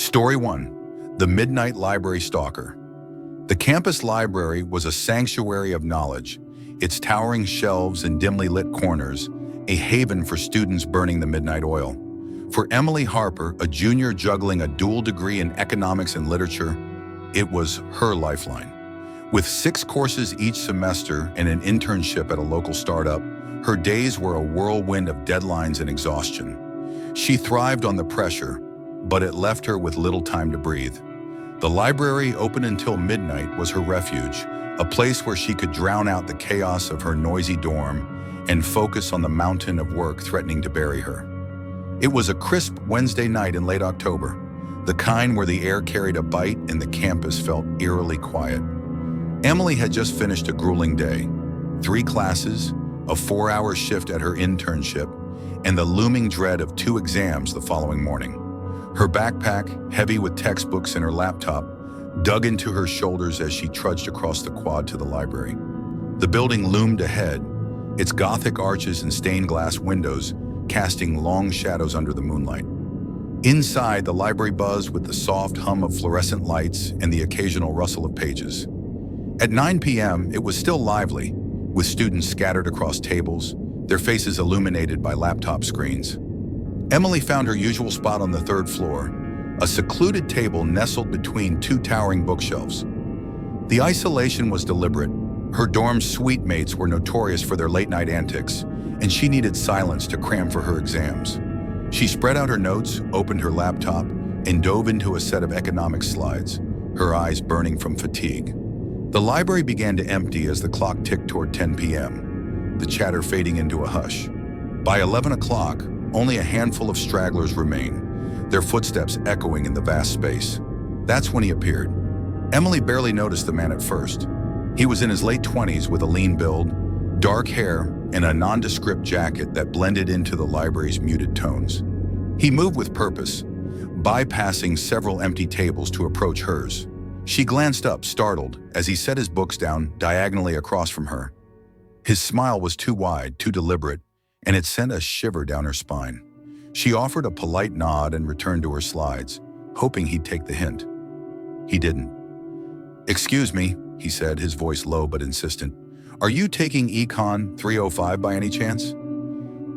Story 1. The Midnight Library Stalker. The campus library was a sanctuary of knowledge, its towering shelves and dimly lit corners, a haven for students burning the midnight oil. For Emily Harper, a junior juggling a dual degree in economics and literature, it was her lifeline. With 6 courses each semester and an internship at a local startup, her days were a whirlwind of deadlines and exhaustion. She thrived on the pressure, but it left her with little time to breathe. The library, open until midnight, was her refuge, a place where she could drown out the chaos of her noisy dorm and focus on the mountain of work threatening to bury her. It was a crisp Wednesday night in late October, the kind where the air carried a bite and the campus felt eerily quiet. Emily had just finished a grueling day, 3 classes, a 4-hour shift at her internship, and the looming dread of 2 exams the following morning. Her backpack, heavy with textbooks and her laptop, dug into her shoulders as she trudged across the quad to the library. The building loomed ahead, its Gothic arches and stained glass windows casting long shadows under the moonlight. Inside, the library buzzed with the soft hum of fluorescent lights and the occasional rustle of pages. At 9 p.m., it was still lively, with students scattered across tables, their faces illuminated by laptop screens. Emily found her usual spot on the 3rd floor, a secluded table nestled between 2 towering bookshelves. The isolation was deliberate. Her dorm's suite mates were notorious for their late-night antics, and she needed silence to cram for her exams. She spread out her notes, opened her laptop, and dove into a set of economics slides, her eyes burning from fatigue. The library began to empty as the clock ticked toward 10 p.m., the chatter fading into a hush. By 11 o'clock, only a handful of stragglers remained, their footsteps echoing in the vast space. That's when he appeared. Emily barely noticed the man at first. He was in his late 20s with a lean build, dark hair, and a nondescript jacket that blended into the library's muted tones. He moved with purpose, bypassing several empty tables to approach hers. She glanced up, startled, as he set his books down diagonally across from her. His smile was too wide, too deliberate, and it sent a shiver down her spine. She offered a polite nod and returned to her slides, hoping he'd take the hint. He didn't. "Excuse me," he said, his voice low but insistent. "Are you taking Econ 305 by any chance?"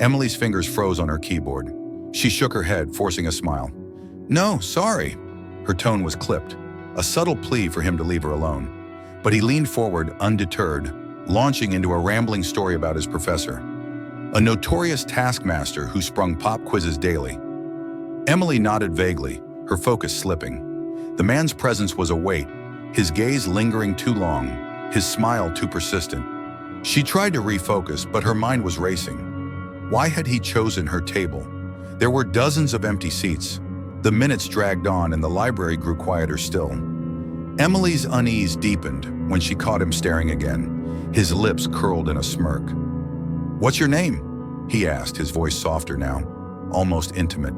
Emily's fingers froze on her keyboard. She shook her head, forcing a smile. "No, sorry." Her tone was clipped, a subtle plea for him to leave her alone. But he leaned forward, undeterred, launching into a rambling story about his professor, a notorious taskmaster who sprung pop quizzes daily. Emily nodded vaguely, her focus slipping. The man's presence was a weight, his gaze lingering too long, his smile too persistent. She tried to refocus, but her mind was racing. Why had he chosen her table? There were dozens of empty seats. The minutes dragged on and the library grew quieter still. Emily's unease deepened when she caught him staring again, his lips curled in a smirk. "What's your name?" he asked, his voice softer now, almost intimate.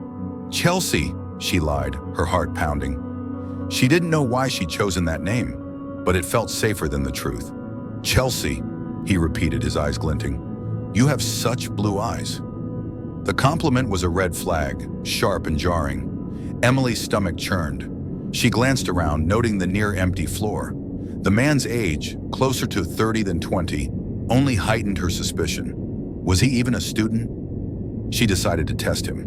"Chelsea," she lied, her heart pounding. She didn't know why she'd chosen that name, but it felt safer than the truth. "Chelsea," he repeated, his eyes glinting. "You have such blue eyes." The compliment was a red flag, sharp and jarring. Emily's stomach churned. She glanced around, noting the near-empty floor. The man's age, closer to 30 than 20, only heightened her suspicion. Was he even a student? She decided to test him.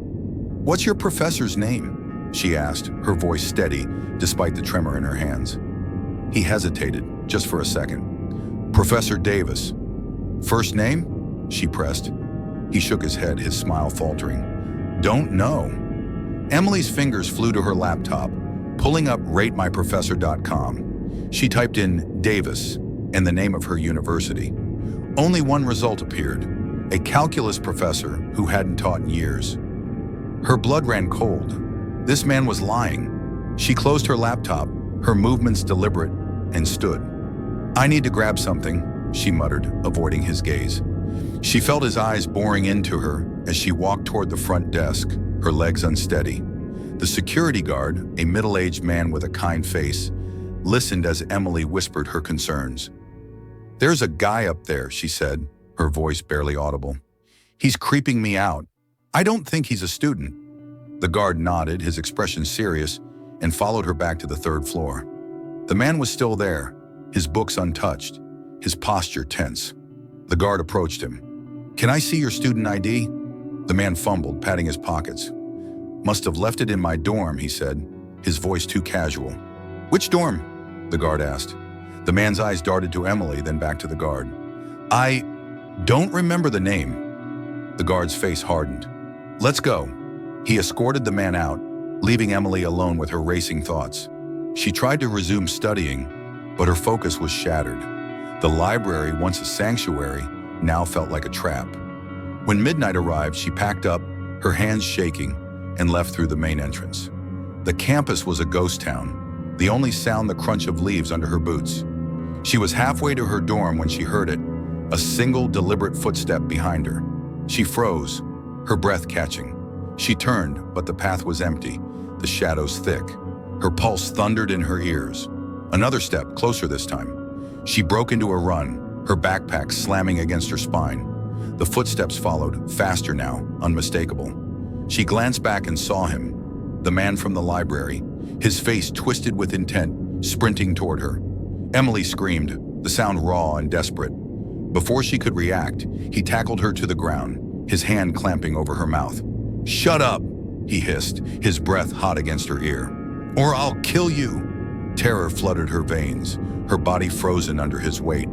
"What's your professor's name?" she asked, her voice steady despite the tremor in her hands. He hesitated, just for a second. "Professor Davis." "First name?" she pressed. He shook his head, his smile faltering. "Don't know." Emily's fingers flew to her laptop, pulling up ratemyprofessor.com. She typed in Davis and the name of her university. Only one result appeared, a calculus professor who hadn't taught in years. Her blood ran cold. This man was lying. She closed her laptop, her movements deliberate, and stood. "I need to grab something," she muttered, avoiding his gaze. She felt his eyes boring into her as she walked toward the front desk, her legs unsteady. The security guard, a middle-aged man with a kind face, listened as Emily whispered her concerns. "There's a guy up there," she said, her voice barely audible. "He's creeping me out. I don't think he's a student." The guard nodded, his expression serious, and followed her back to the third floor. The man was still there, his books untouched, his posture tense. The guard approached him. "Can I see your student ID?" The man fumbled, patting his pockets. "Must have left it in my dorm," he said, his voice too casual. "Which dorm?" the guard asked. The man's eyes darted to Emily, then back to the guard. "I don't remember the name." The guard's face hardened. "Let's go." He escorted the man out, leaving Emily alone with her racing thoughts. She tried to resume studying, but her focus was shattered. The library, once a sanctuary, now felt like a trap. When midnight arrived, she packed up, her hands shaking, and left through the main entrance. The campus was a ghost town, the only sound the crunch of leaves under her boots. She was halfway to her dorm when she heard it, a single deliberate footstep behind her. She froze, her breath catching. She turned, but the path was empty, the shadows thick. Her pulse thundered in her ears. Another step, closer this time. She broke into a run, her backpack slamming against her spine. The footsteps followed, faster now, unmistakable. She glanced back and saw him, the man from the library, his face twisted with intent, sprinting toward her. Emily screamed, the sound raw and desperate. Before she could react, he tackled her to the ground, his hand clamping over her mouth. "Shut up," he hissed, his breath hot against her ear. "Or I'll kill you." Terror flooded her veins, her body frozen under his weight.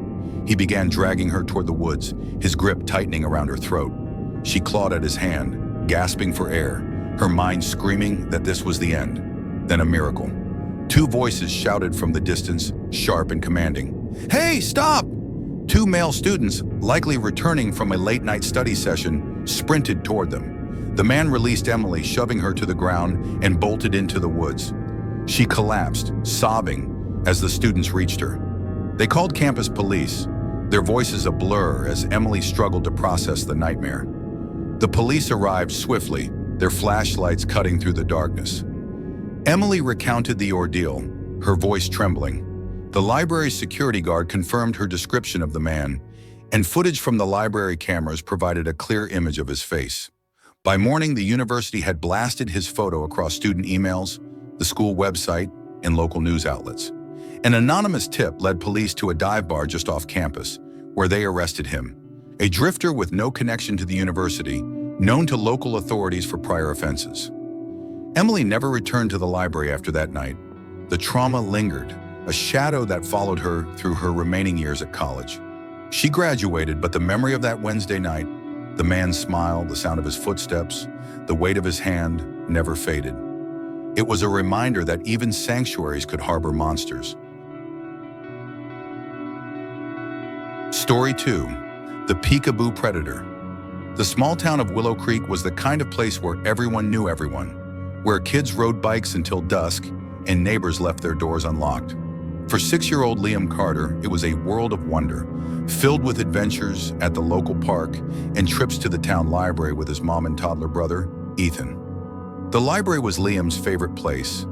He began dragging her toward the woods, his grip tightening around her throat. She clawed at his hand, gasping for air, her mind screaming that this was the end. Then a miracle. Two voices shouted from the distance, sharp and commanding. "Hey, stop!" Two male students, likely returning from a late-night study session, sprinted toward them. The man released Emily, shoving her to the ground, and bolted into the woods. She collapsed, sobbing, as the students reached her. They called campus police, their voices a blur as Emily struggled to process the nightmare. The police arrived swiftly, their flashlights cutting through the darkness. Emily recounted the ordeal, her voice trembling. The library's security guard confirmed her description of the man, and footage from the library cameras provided a clear image of his face. By morning, the university had blasted his photo across student emails, the school website, and local news outlets. An anonymous tip led police to a dive bar just off campus, where they arrested him, a drifter with no connection to the university, known to local authorities for prior offenses. Emily never returned to the library after that night. The trauma lingered, a shadow that followed her through her remaining years at college. She graduated, but the memory of that Wednesday night, the man's smile, the sound of his footsteps, the weight of his hand, never faded. It was a reminder that even sanctuaries could harbor monsters. Story 2. The Peekaboo Predator. The small town of Willow Creek was the kind of place where everyone knew everyone, where kids rode bikes until dusk and neighbors left their doors unlocked. For 6-year-old Liam Carter, it was a world of wonder, filled with adventures at the local park and trips to the town library with his mom and toddler brother, Ethan. The library was Liam's favorite place,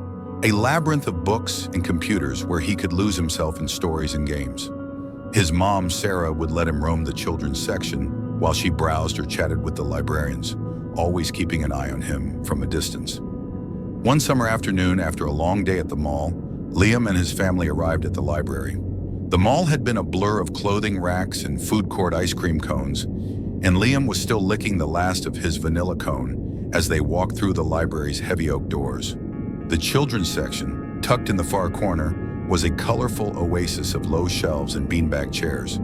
a labyrinth of books and computers where he could lose himself in stories and games. His mom, Sarah, would let him roam the children's section while she browsed or chatted with the librarians, always keeping an eye on him from a distance. One summer afternoon, after a long day at the mall, Liam and his family arrived at the library. The mall had been a blur of clothing racks and food court ice cream cones, and Liam was still licking the last of his vanilla cone as they walked through the library's heavy oak doors. The children's section, tucked in the far corner, was a colorful oasis of low shelves and beanbag chairs.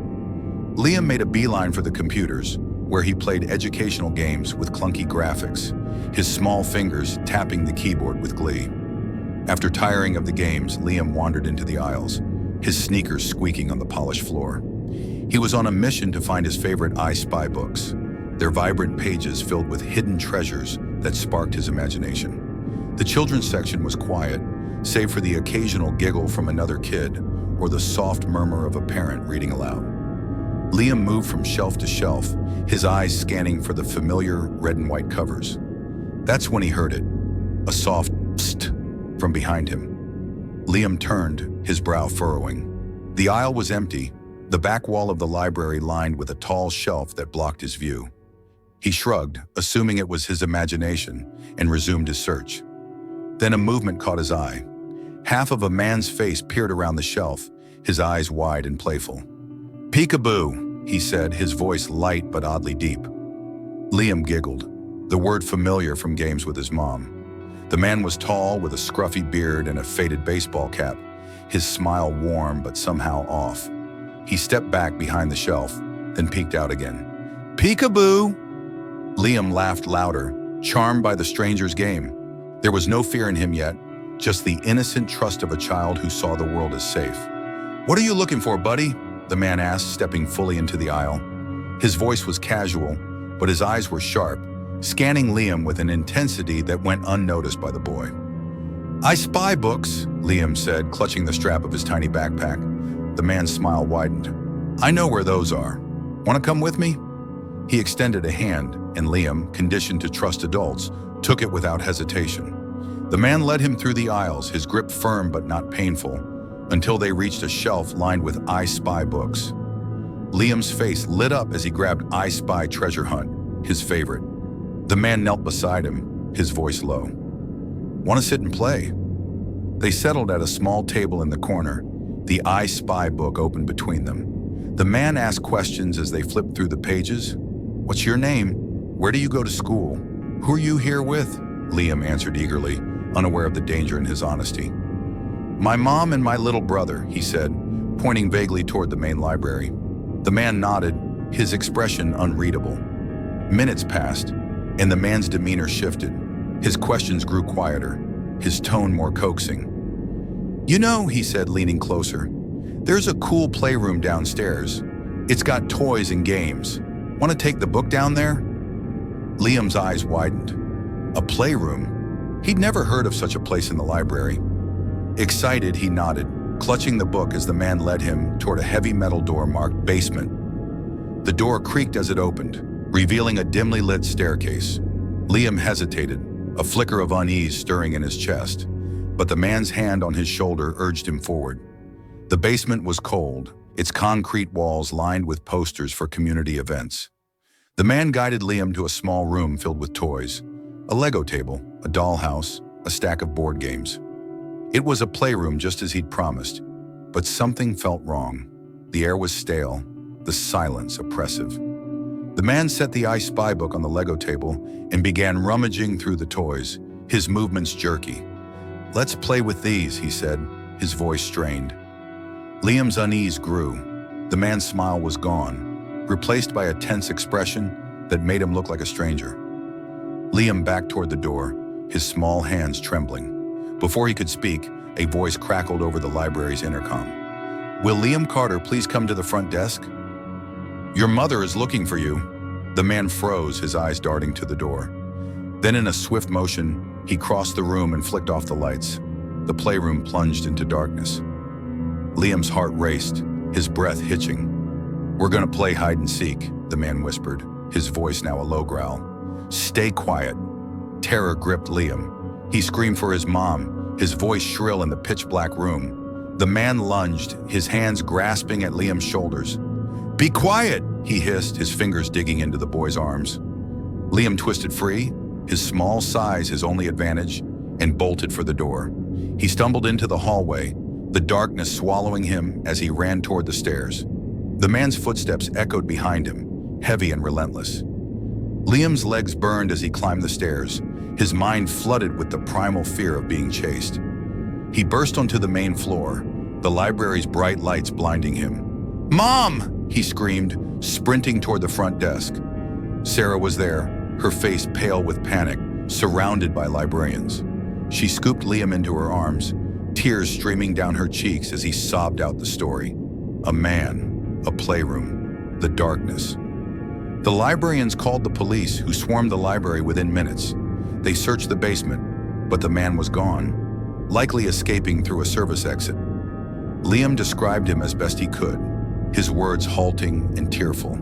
Liam made a beeline for the computers, where he played educational games with clunky graphics, his small fingers tapping the keyboard with glee. After tiring of the games, Liam wandered into the aisles, his sneakers squeaking on the polished floor. He was on a mission to find his favorite I Spy books, their vibrant pages filled with hidden treasures that sparked his imagination. The children's section was quiet, save for the occasional giggle from another kid or the soft murmur of a parent reading aloud. Liam moved from shelf to shelf, his eyes scanning for the familiar red and white covers. That's when he heard it, a soft psst from behind him. Liam turned, his brow furrowing. The aisle was empty, the back wall of the library lined with a tall shelf that blocked his view. He shrugged, assuming it was his imagination, and resumed his search. Then a movement caught his eye. Half of a man's face peered around the shelf, his eyes wide and playful. "Peekaboo," he said, his voice light but oddly deep. Liam giggled, the word familiar from games with his mom. The man was tall, with a scruffy beard and a faded baseball cap, his smile warm but somehow off. He stepped back behind the shelf, then peeked out again. "Peekaboo!" Liam laughed louder, charmed by the stranger's game. There was no fear in him yet, just the innocent trust of a child who saw the world as safe. "What are you looking for, buddy?" the man asked, stepping fully into the aisle. His voice was casual, but his eyes were sharp, scanning Liam with an intensity that went unnoticed by the boy. "I spy books," Liam said, clutching the strap of his tiny backpack. The man's smile widened. "I know where those are. Want to come with me?" He extended a hand, and Liam, conditioned to trust adults, took it without hesitation. The man led him through the aisles, his grip firm but not painful, until they reached a shelf lined with I Spy books. Liam's face lit up as he grabbed I Spy Treasure Hunt, his favorite. The man knelt beside him, his voice low. "Want to sit and play?" They settled at a small table in the corner, the I Spy book open between them. The man asked questions as they flipped through the pages. "What's your name? Where do you go to school? Who are you here with?" Liam answered eagerly, unaware of the danger in his honesty. "My mom and my little brother," he said, pointing vaguely toward the main library. The man nodded, his expression unreadable. Minutes passed, and the man's demeanor shifted. His questions grew quieter, his tone more coaxing. "You know," he said, leaning closer, "there's a cool playroom downstairs. It's got toys and games. Want to take the book down there?" Liam's eyes widened. A playroom? He'd never heard of such a place in the library. Excited, he nodded, clutching the book as the man led him toward a heavy metal door marked basement. The door creaked as it opened, revealing a dimly lit staircase. Liam hesitated, a flicker of unease stirring in his chest, but the man's hand on his shoulder urged him forward. The basement was cold, its concrete walls lined with posters for community events. The man guided Liam to a small room filled with toys, a Lego table, a dollhouse, a stack of board games. It was a playroom just as he'd promised, but something felt wrong. The air was stale, the silence oppressive. The man set the I Spy book on the Lego table and began rummaging through the toys, his movements jerky. "Let's play with these," he said, his voice strained. Liam's unease grew. The man's smile was gone, replaced by a tense expression that made him look like a stranger. Liam backed toward the door, his small hands trembling. Before he could speak, a voice crackled over the library's intercom. "Will Liam Carter please come to the front desk? Your mother is looking for you." The man froze, his eyes darting to the door. Then in a swift motion, he crossed the room and flicked off the lights. The playroom plunged into darkness. Liam's heart raced, his breath hitching. "We're gonna play hide and seek," the man whispered, his voice now a low growl. "Stay quiet." Terror gripped Liam. He screamed for his mom, his voice shrill in the pitch-black room. The man lunged, his hands grasping at Liam's shoulders. "Be quiet," he hissed, his fingers digging into the boy's arms. Liam twisted free, his small size his only advantage, and bolted for the door. He stumbled into the hallway, the darkness swallowing him as he ran toward the stairs. The man's footsteps echoed behind him, heavy and relentless. Liam's legs burned as he climbed the stairs, his mind flooded with the primal fear of being chased. He burst onto the main floor, the library's bright lights blinding him. "Mom!" he screamed, sprinting toward the front desk. Sarah was there, her face pale with panic, surrounded by librarians. She scooped Liam into her arms, tears streaming down her cheeks as he sobbed out the story. A man, a playroom, the darkness. The librarians called the police, who swarmed the library within minutes. They searched the basement, but the man was gone, likely escaping through a service exit. Liam described him as best he could, his words halting and tearful.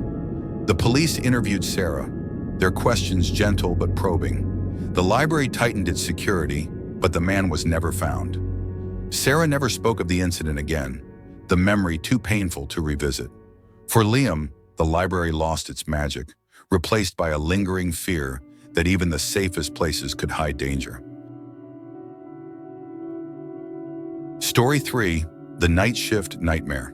The police interviewed Sarah, their questions gentle but probing. The library tightened its security, but the man was never found. Sarah never spoke of the incident again, the memory too painful to revisit. For Liam, the library lost its magic, replaced by a lingering fear that even the safest places could hide danger. Story 3: The Night Shift Nightmare.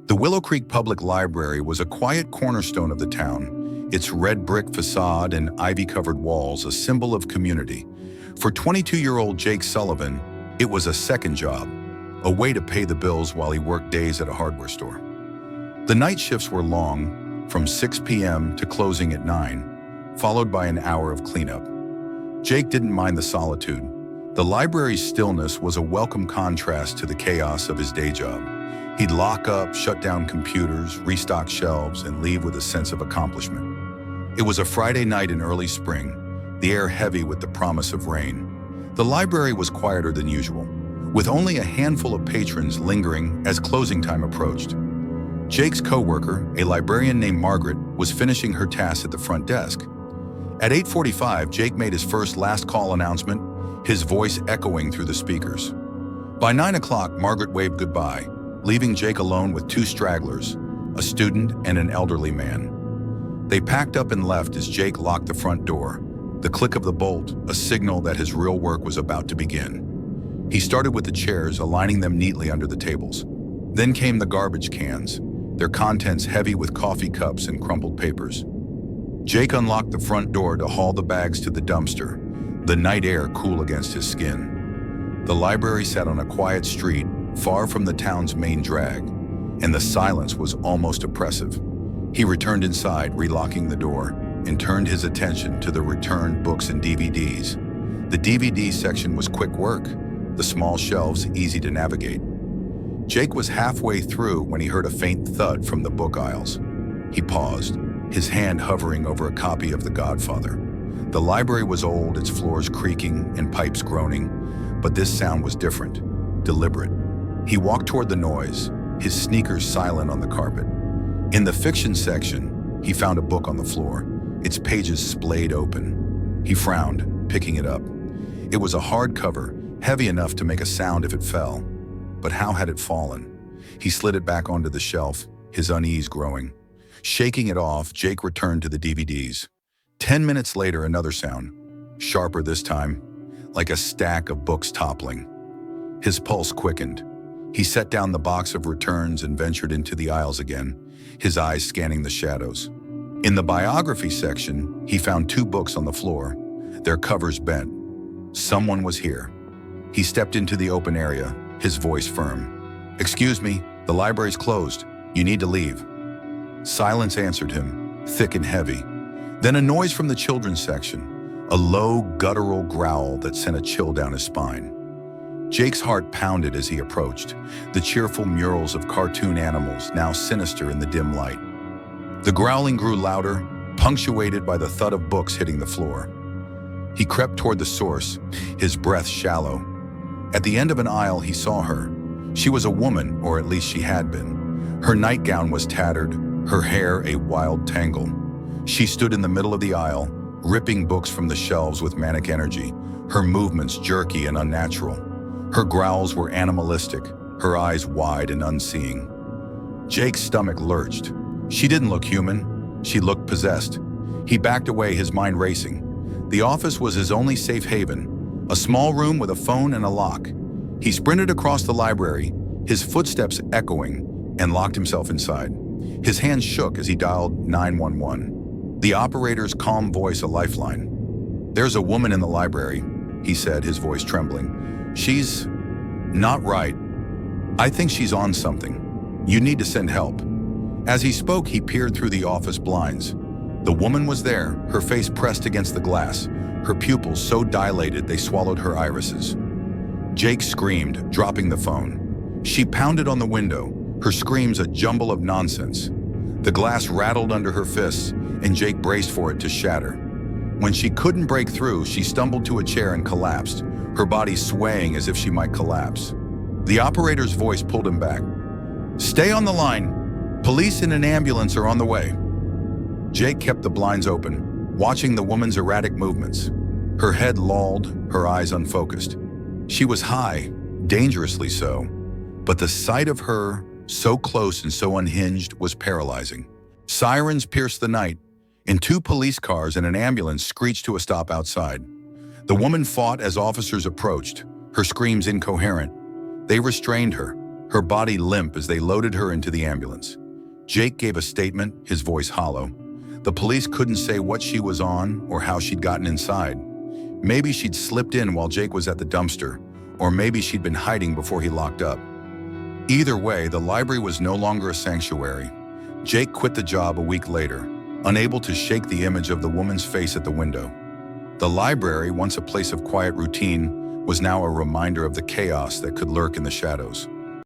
The Willow Creek Public Library was a quiet cornerstone of the town, its red brick facade and ivy-covered walls a symbol of community. For 22-year-old Jake Sullivan, it was a second job, a way to pay the bills while he worked days at a hardware store. The night shifts were long, from 6 p.m. to closing at 9, followed by an hour of cleanup. Jake didn't mind the solitude. The library's stillness was a welcome contrast to the chaos of his day job. He'd lock up, shut down computers, restock shelves, and leave with a sense of accomplishment. It was a Friday night in early spring, the air heavy with the promise of rain. The library was quieter than usual, with only a handful of patrons lingering as closing time approached. Jake's co-worker, a librarian named Margaret, was finishing her tasks at the front desk. At 8:45, Jake made his first last call announcement, his voice echoing through the speakers. By 9 o'clock, Margaret waved goodbye, leaving Jake alone with two stragglers, a student and an elderly man. They packed up and left as Jake locked the front door, the click of the bolt, a signal that his real work was about to begin. He started with the chairs, aligning them neatly under the tables. Then came the garbage cans, their contents heavy with coffee cups and crumpled papers. Jake unlocked the front door to haul the bags to the dumpster, the night air cool against his skin. The library sat on a quiet street, far from the town's main drag, and the silence was almost oppressive. He returned inside, relocking the door, and turned his attention to the returned books and DVDs. The DVD section was quick work, the small shelves easy to navigate. Jake was halfway through when he heard a faint thud from the book aisles. He paused, his hand hovering over a copy of The Godfather. The library was old, its floors creaking and pipes groaning, but this sound was different, deliberate. He walked toward the noise, his sneakers silent on the carpet. In the fiction section, he found a book on the floor, its pages splayed open. He frowned, picking it up. It was a hardcover, heavy enough to make a sound if it fell. But how had it fallen? He slid it back onto the shelf, his unease growing. Shaking it off, Jake returned to the DVDs. 10 minutes later, another sound, sharper this time, like a stack of books toppling. His pulse quickened. He set down the box of returns and ventured into the aisles again, his eyes scanning the shadows. In the biography section, he found two books on the floor, their covers bent. Someone was here. He stepped into the open area, his voice firm. "Excuse me, the library's closed. You need to leave." Silence answered him, thick and heavy. Then a noise from the children's section, a low, guttural growl that sent a chill down his spine. Jake's heart pounded as he approached, the cheerful murals of cartoon animals now sinister in the dim light. The growling grew louder, punctuated by the thud of books hitting the floor. He crept toward the source, his breath shallow. At the end of an aisle, he saw her. She was a woman, or at least she had been. Her nightgown was tattered, her hair a wild tangle. She stood in the middle of the aisle, ripping books from the shelves with manic energy, her movements jerky and unnatural. Her growls were animalistic, her eyes wide and unseeing. Jake's stomach lurched. She didn't look human, she looked possessed. He backed away, his mind racing. The office was his only safe haven, a small room with a phone and a lock. He sprinted across the library, his footsteps echoing, and locked himself inside. His hands shook as he dialed 911. The operator's calm voice a lifeline. "There's a woman in the library," he said, his voice trembling. "She's not right. I think she's on something. You need to send help." As he spoke, he peered through the office blinds. The woman was there, her face pressed against the glass, her pupils so dilated they swallowed her irises. Jake screamed, dropping the phone. She pounded on the window, her screams a jumble of nonsense. The glass rattled under her fists, and Jake braced for it to shatter. When she couldn't break through, she stumbled to a chair and collapsed, her body swaying as if she might collapse. The operator's voice pulled him back. "Stay on the line. Police and an ambulance are on the way." Jake kept the blinds open, watching the woman's erratic movements. Her head lolled, her eyes unfocused. She was high, dangerously so, but the sight of her, so close and so unhinged, was paralyzing. Sirens pierced the night, and two police cars and an ambulance screeched to a stop outside. The woman fought as officers approached, her screams incoherent. They restrained her, her body limp as they loaded her into the ambulance. Jake gave a statement, his voice hollow. The police couldn't say what she was on or how she'd gotten inside. Maybe she'd slipped in while Jake was at the dumpster, or maybe she'd been hiding before he locked up. Either way, the library was no longer a sanctuary. Jake quit the job a week later, unable to shake the image of the woman's face at the window. The library, once a place of quiet routine, was now a reminder of the chaos that could lurk in the shadows.